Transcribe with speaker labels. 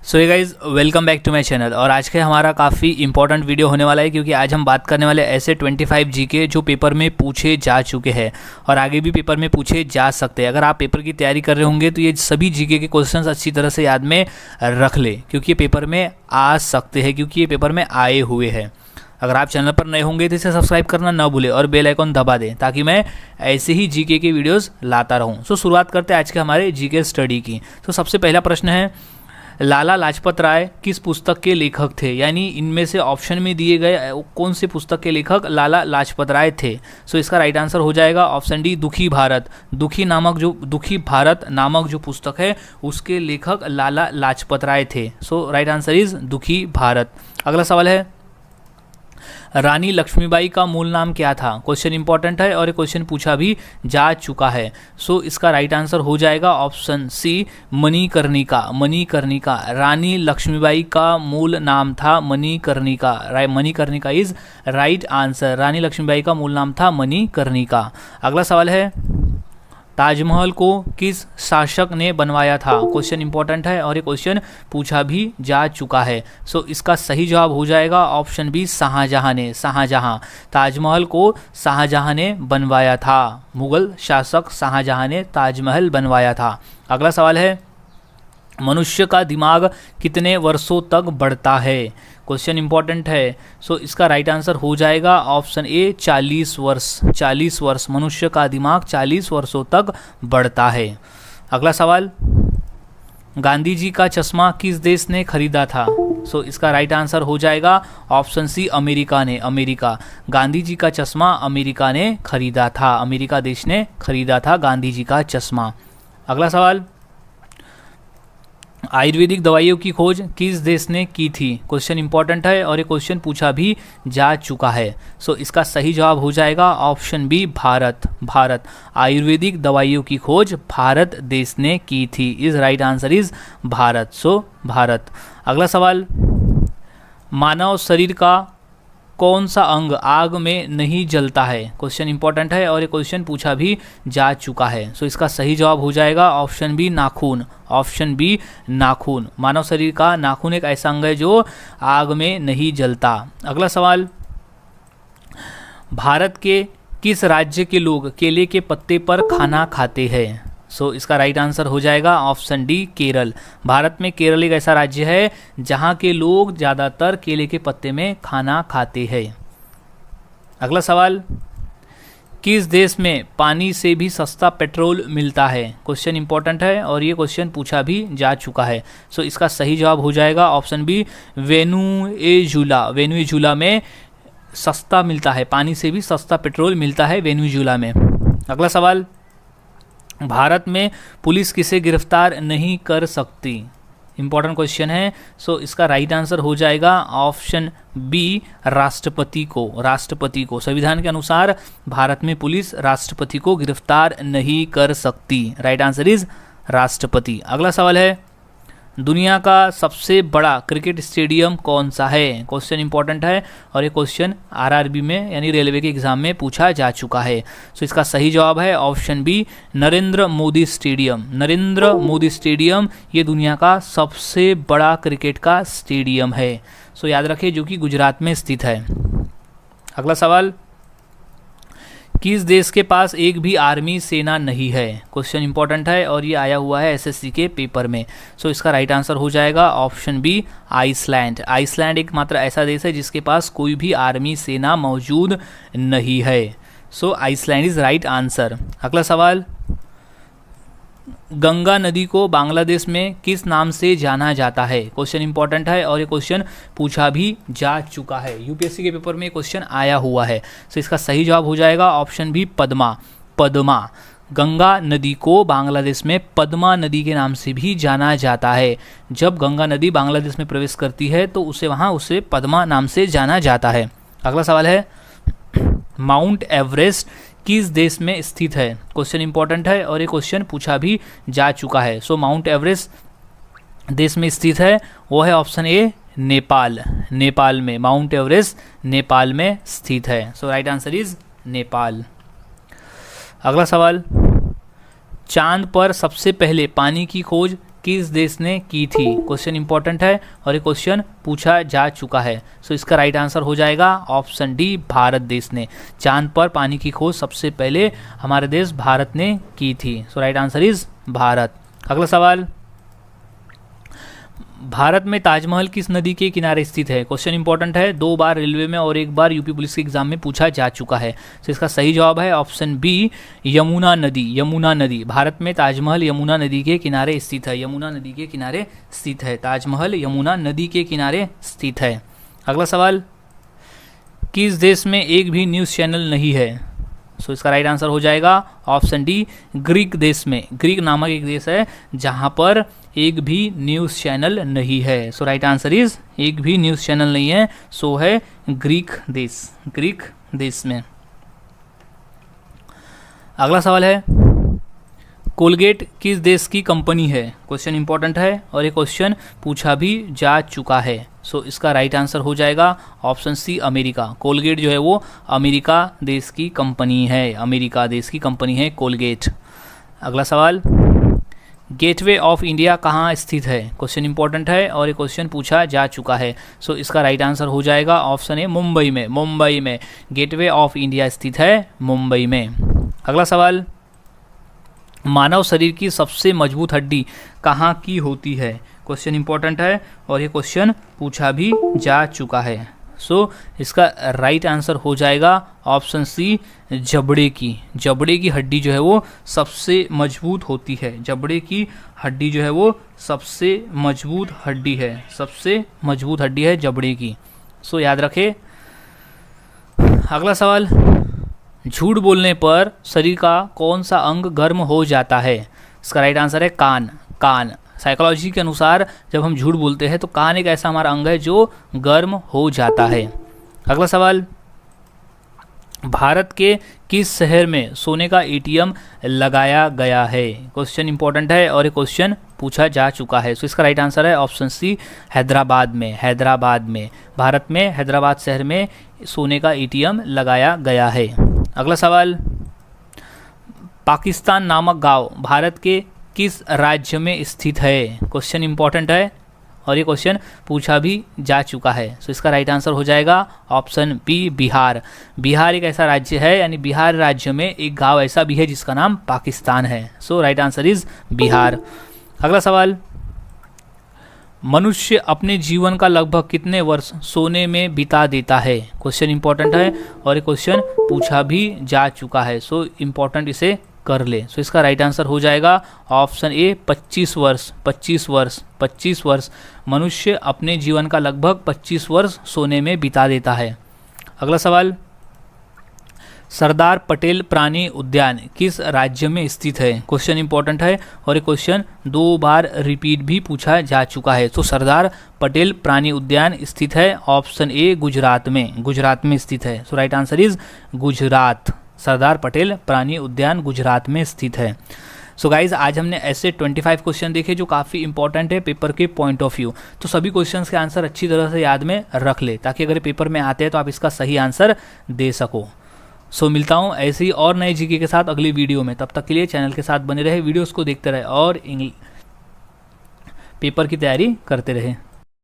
Speaker 1: सो ये guys welcome back to my channel. और आज का हमारा काफ़ी इंपॉर्टेंट वीडियो होने वाला है क्योंकि आज हम बात करने वाले ऐसे 25 जीके जो पेपर में पूछे जा चुके हैं और आगे भी पेपर में पूछे जा सकते हैं। अगर आप पेपर की तैयारी कर रहे होंगे तो ये सभी जीके के क्वेश्चंस अच्छी तरह से याद में रख ले क्योंकि ये पेपर में आ सकते हैं, क्योंकि ये पेपर में आए हुए हैं। अगर आप चैनल पर नए होंगे तो इसे सब्सक्राइब करना ना भूलें और बेल आइकॉन दबा दें ताकि मैं ऐसे ही जीके के वीडियोस लाता रहूं। सो शुरुआत करते हैं आज के हमारे जीके स्टडी की। तो सबसे पहला प्रश्न है, लाला लाजपत राय किस पुस्तक के लेखक थे? यानी इनमें से ऑप्शन में दिए गए कौन से पुस्तक के लेखक लाला लाजपत राय थे? सो इसका राइट आंसर हो जाएगा ऑप्शन डी, दुखी भारत। दुखी भारत नामक जो पुस्तक है उसके लेखक लाला लाजपत राय थे। सो राइट आंसर इज दुखी भारत। अगला सवाल है, रानी लक्ष्मीबाई का मूल नाम क्या था? क्वेश्चन इंपॉर्टेंट है और ये क्वेश्चन पूछा भी जा चुका है। सो इसका राइट आंसर हो जाएगा ऑप्शन सी, मणिकर्णिका। मणिकर्णिका, रानी लक्ष्मीबाई का मूल नाम था Manikarnika. Manikarnika is right answer. Rani Lakshmibai का मूल नाम था मणिकर्णिका। अगला सवाल है, ताजमहल को किस शासक ने बनवाया था? क्वेश्चन इंपॉर्टेंट है और ये क्वेश्चन पूछा भी जा चुका है। सो इसका सही जवाब हो जाएगा ऑप्शन बी, शाहजहां ने। शाहजहां, ताजमहल को शाहजहां ने बनवाया था। मुगल शासक शाहजहां ने ताजमहल बनवाया था। अगला सवाल है, मनुष्य का दिमाग कितने वर्षों तक बढ़ता है? क्वेश्चन इंपॉर्टेंट है। सो इसका राइट आंसर हो जाएगा ऑप्शन ए, 40 वर्ष। 40 वर्ष, मनुष्य का दिमाग 40 वर्षों तक बढ़ता है। अगला सवाल, गांधी जी का चश्मा किस देश ने खरीदा था? सो इसका राइट आंसर हो जाएगा ऑप्शन सी, अमेरिका ने। अमेरिका, गांधी जी का चश्मा अमेरिका ने खरीदा था। अमेरिका देश ने खरीदा था गांधी जी का चश्मा। अगला सवाल, आयुर्वेदिक दवाइयों की खोज किस देश ने की थी? क्वेश्चन इंपॉर्टेंट है और ये क्वेश्चन पूछा भी जा चुका है। सो इसका सही जवाब हो जाएगा ऑप्शन बी, भारत। भारत, आयुर्वेदिक दवाइयों की खोज भारत देश ने की थी। Is right answer is Bharat. So Bharat. अगला सवाल, मानव शरीर का कौन सा अंग आग में नहीं जलता है? क्वेश्चन इंपॉर्टेंट है और ये क्वेश्चन पूछा भी जा चुका है। सो इसका सही जवाब हो जाएगा ऑप्शन बी, नाखून। ऑप्शन बी, नाखून। मानव शरीर का नाखून एक ऐसा अंग है जो आग में नहीं जलता। अगला सवाल, भारत के किस राज्य के लोग केले के पत्ते पर खाना खाते हैं? सो इसका राइट आंसर हो जाएगा ऑप्शन डी, केरल। भारत में केरल एक ऐसा राज्य है जहां के लोग ज़्यादातर केले के पत्ते में खाना खाते हैं। अगला सवाल, किस देश में पानी से भी सस्ता पेट्रोल मिलता है? क्वेश्चन इंपॉर्टेंट है और ये क्वेश्चन पूछा भी जा चुका है। सो इसका सही जवाब हो जाएगा ऑप्शन बी, वेनेजुएला। वेनेजुएला में सस्ता मिलता है, पानी से भी सस्ता पेट्रोल मिलता है वेनेजुएला में। अगला सवाल, भारत में पुलिस किसे गिरफ्तार नहीं कर सकती? इंपॉर्टेंट क्वेश्चन है। सो इसका राइट आंसर हो जाएगा ऑप्शन बी, राष्ट्रपति को। राष्ट्रपति को, संविधान के अनुसार भारत में पुलिस राष्ट्रपति को गिरफ्तार नहीं कर सकती। राइट आंसर इज राष्ट्रपति। अगला सवाल है, दुनिया का सबसे बड़ा क्रिकेट स्टेडियम कौन सा है? क्वेश्चन इंपॉर्टेंट है और ये क्वेश्चन आरआरबी में यानी रेलवे के एग्जाम में पूछा जा चुका है। सो इसका सही जवाब है option B, Narendra Modi stadium. Narendra Modi stadium ये दुनिया का सबसे बड़ा क्रिकेट का स्टेडियम है। सो याद रखें, जो कि गुजरात में स्थित है। अगला सवाल, किस देश के पास एक भी आर्मी सेना नहीं है? क्वेश्चन इंपॉर्टेंट है और ये आया हुआ है एसएससी के पेपर में। सो इसका राइट आंसर हो जाएगा ऑप्शन बी, आइसलैंड। आइसलैंड एक मात्र ऐसा देश है जिसके पास कोई भी आर्मी सेना मौजूद नहीं है। सो आइसलैंड इज राइट आंसर। अगला सवाल, गंगा नदी को बांग्लादेश में किस नाम से जाना जाता है? क्वेश्चन इंपॉर्टेंट है और ये क्वेश्चन पूछा भी जा चुका है। यूपीएससी के पेपर में क्वेश्चन आया हुआ है। सो इसका सही जवाब हो जाएगा ऑप्शन बी, पद्मा। पद्मा, गंगा नदी को बांग्लादेश में पद्मा नदी के नाम से भी जाना जाता है। जब गंगा नदी बांग्लादेश में प्रवेश करती है तो उसे पद्मा नाम से जाना जाता है। अगला सवाल है, माउंट एवरेस्ट किस देश में स्थित है? क्वेश्चन इंपॉर्टेंट है और ये क्वेश्चन पूछा भी जा चुका है। सो माउंट एवरेस्ट देश में स्थित है, वो है ऑप्शन ए, नेपाल। नेपाल में, माउंट एवरेस्ट नेपाल में स्थित है। सो राइट आंसर इज नेपाल। अगला सवाल, चांद पर सबसे पहले पानी की खोज किस देश ने की थी? क्वेश्चन इंपॉर्टेंट है और ये क्वेश्चन पूछा जा चुका है। सो इसका राइट आंसर हो जाएगा ऑप्शन डी, भारत देश ने। चांद पर पानी की खोज सबसे पहले हमारे देश भारत ने की थी। सो राइट आंसर इज भारत। अगला सवाल, भारत में ताजमहल किस नदी के किनारे स्थित है? क्वेश्चन इंपॉर्टेंट है, 2 बार रेलवे में और 1 बार यूपी पुलिस के एग्जाम में पूछा जा चुका है। तो इसका सही जवाब है ऑप्शन बी, यमुना नदी। यमुना नदी, भारत में ताजमहल यमुना नदी के किनारे स्थित है। यमुना नदी के किनारे स्थित है ताजमहल, यमुना नदी के किनारे स्थित है। अगला सवाल, किस देश में एक भी न्यूज़ चैनल नहीं है? सो इसका राइट आंसर हो जाएगा ऑप्शन डी, ग्रीक देश में। ग्रीक नामक एक देश है जहां पर एक भी न्यूज़ चैनल नहीं है। सो राइट आंसर इज, एक भी न्यूज़ चैनल नहीं है, सो है ग्रीक देश, ग्रीक देश में। अगला सवाल है, कोलगेट किस देश की कंपनी है? क्वेश्चन इंपॉर्टेंट है और ये क्वेश्चन पूछा भी जा चुका है। सो इसका राइट आंसर हो जाएगा ऑप्शन सी, अमेरिका। कोलगेट जो है वो अमेरिका देश की कंपनी है, अमेरिका देश की कंपनी है कोलगेट। अगला सवाल, गेटवे ऑफ इंडिया कहाँ स्थित है? क्वेश्चन इंपॉर्टेंट है और ये क्वेश्चन पूछा जा चुका है। सो इसका राइट आंसर हो जाएगा ऑप्शन ए, मुंबई में। मुंबई में गेटवे ऑफ इंडिया स्थित है, मुंबई में। अगला सवाल, मानव शरीर की सबसे मजबूत हड्डी कहाँ की होती है? क्वेश्चन इंपॉर्टेंट है और ये क्वेश्चन पूछा भी जा चुका है। सो इसका राइट आंसर हो जाएगा ऑप्शन सी, जबड़े की। जबड़े की हड्डी जो है वो सबसे मजबूत होती है। जबड़े की हड्डी जो है वो सबसे मजबूत हड्डी है, सबसे मजबूत हड्डी है जबड़े की। सो याद रखें। अगला सवाल, झूठ बोलने पर शरीर का कौन सा अंग गर्म हो जाता है? इसका राइट आंसर है कान। कान, साइकोलॉजी के अनुसार जब हम झूठ बोलते हैं तो कान एक ऐसा हमारा अंग है जो गर्म हो जाता है। अगला सवाल, भारत के किस शहर में सोने का एटीएम लगाया गया है? क्वेश्चन इंपॉर्टेंट है और ये क्वेश्चन पूछा जा चुका है। सो इसका राइट आंसर है ऑप्शन सी, हैदराबाद में। हैदराबाद में, भारत में हैदराबाद शहर में सोने का एटीएम लगाया गया है। अगला सवाल, पाकिस्तान नामक गांव भारत के किस राज्य में स्थित है? क्वेश्चन इंपॉर्टेंट है और ये क्वेश्चन पूछा भी जा चुका है। सो इसका राइट आंसर हो जाएगा ऑप्शन बी, बिहार। बिहार एक ऐसा राज्य है, यानी बिहार राज्य में एक गांव ऐसा भी है जिसका नाम पाकिस्तान है। सो राइट आंसर इज बिहार। अगला सवाल, मनुष्य अपने जीवन का लगभग कितने वर्ष सोने में बिता देता है? क्वेश्चन इंपॉर्टेंट है और ये क्वेश्चन पूछा भी जा चुका है। सो इंपॉर्टेंट, इसे कर ले। सो इसका राइट आंसर हो जाएगा ऑप्शन ए, 25 वर्ष। 25 वर्ष, 25 वर्ष मनुष्य अपने जीवन का लगभग 25 वर्ष सोने में बिता देता है। अगला सवाल, सरदार पटेल प्राणी उद्यान किस राज्य में स्थित है? क्वेश्चन इंपॉर्टेंट है और ये क्वेश्चन 2 बार रिपीट भी पूछा जा चुका है। तो सरदार पटेल प्राणी उद्यान स्थित है ऑप्शन ए, गुजरात में। गुजरात में स्थित है। सो right answer is Gujarat. Sardar Patel प्राणी उद्यान गुजरात में स्थित है। सो गाइज, आज हमने ऐसे 25 क्वेश्चन देखे जो काफ़ी इंपॉर्टेंट है पेपर के पॉइंट ऑफ व्यू। तो सभी क्वेश्चंस के आंसर अच्छी तरह से याद में रख ले, ताकि अगर पेपर में आते हैं तो आप इसका सही आंसर दे सको। सो मिलता हूँ ऐसे ही और नए जीके के साथ अगली वीडियो में। तब तक के लिए चैनल के साथ बने रहे, वीडियोस को देखते रहे और पेपर की तैयारी करते रहे।